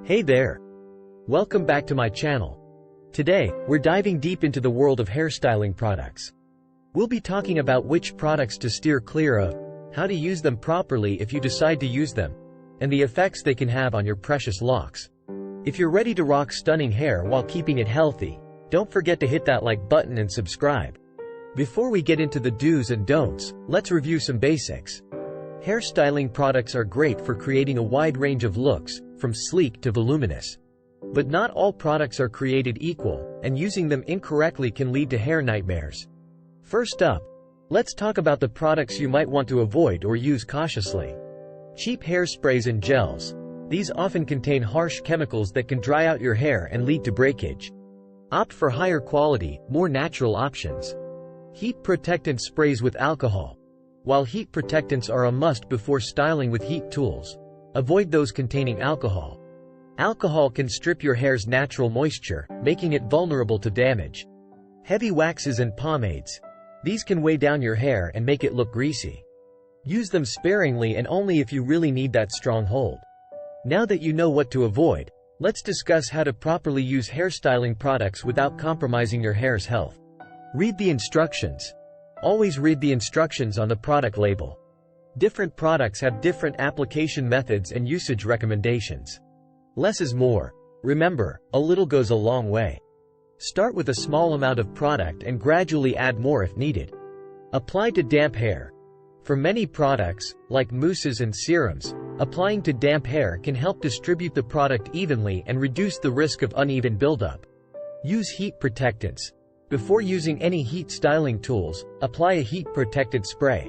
Hey there! Welcome back to my channel. Today, we're diving deep into the world of hairstyling products. We'll be talking about which products to steer clear of, how to use them properly if you decide to use them, and the effects they can have on your precious locks. If you're ready to rock stunning hair while keeping it healthy, don't forget to hit that like button and subscribe. Before we get into the do's and don'ts, let's review some basics. Hairstyling products are great for creating a wide range of looks, from sleek to voluminous. But not all products are created equal, and using them incorrectly can lead to hair nightmares. First up, let's talk about the products you might want to avoid or use cautiously. Cheap hairsprays and gels. These often contain harsh chemicals that can dry out your hair and lead to breakage. Opt for higher quality, more natural options. Heat protectant sprays with alcohol. While heat protectants are a must before styling with heat tools, avoid those containing alcohol. Alcohol can strip your hair's natural moisture, making it vulnerable to damage. Heavy waxes and pomades. These can weigh down your hair and make it look greasy. Use them sparingly and only if you really need that strong hold. Now that you know what to avoid, let's discuss how to properly use hairstyling products without compromising your hair's health. Read the instructions. Always read the instructions on the product label. Different products have different application methods and usage recommendations. Less is more. Remember, a little goes a long way. Start with a small amount of product and gradually add more if needed. Apply to damp hair. For many products, like mousses and serums, applying to damp hair can help distribute the product evenly and reduce the risk of uneven buildup. Use heat protectants. Before using any heat styling tools, apply a heat-protected spray.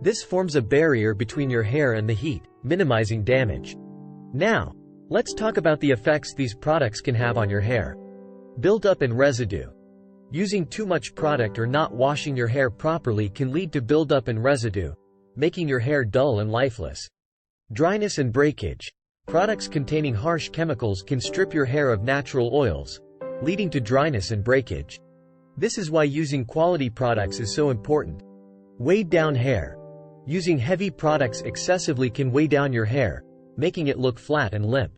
This forms a barrier between your hair and the heat, minimizing damage. Now, let's talk about the effects these products can have on your hair. Buildup and residue. Using too much product or not washing your hair properly can lead to buildup and residue, making your hair dull and lifeless. Dryness and breakage. Products containing harsh chemicals can strip your hair of natural oils, leading to dryness and breakage. This is why using quality products is so important. Weighed down hair. Using heavy products excessively can weigh down your hair, making it look flat and limp.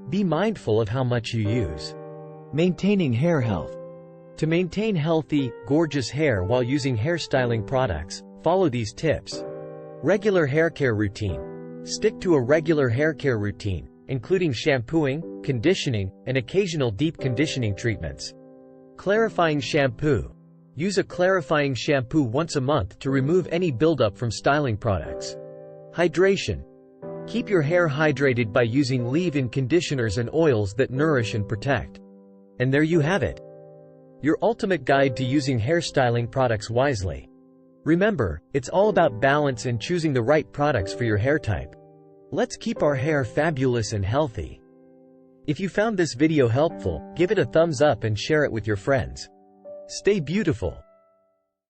Be mindful of how much you use. Maintaining hair health. To maintain healthy, gorgeous hair while using hairstyling products, follow these tips. Regular hair care routine. Stick to a regular hair care routine, including shampooing, conditioning, and occasional deep conditioning treatments. Clarifying shampoo. Use a clarifying shampoo once a month to remove any buildup from styling products. Hydration. Keep your hair hydrated by using leave-in conditioners and oils that nourish and protect. And there you have it. Your ultimate guide to using hairstyling products wisely. Remember, it's all about balance and choosing the right products for your hair type. Let's keep our hair fabulous and healthy. If you found this video helpful, give it a thumbs up and share it with your friends. Stay beautiful.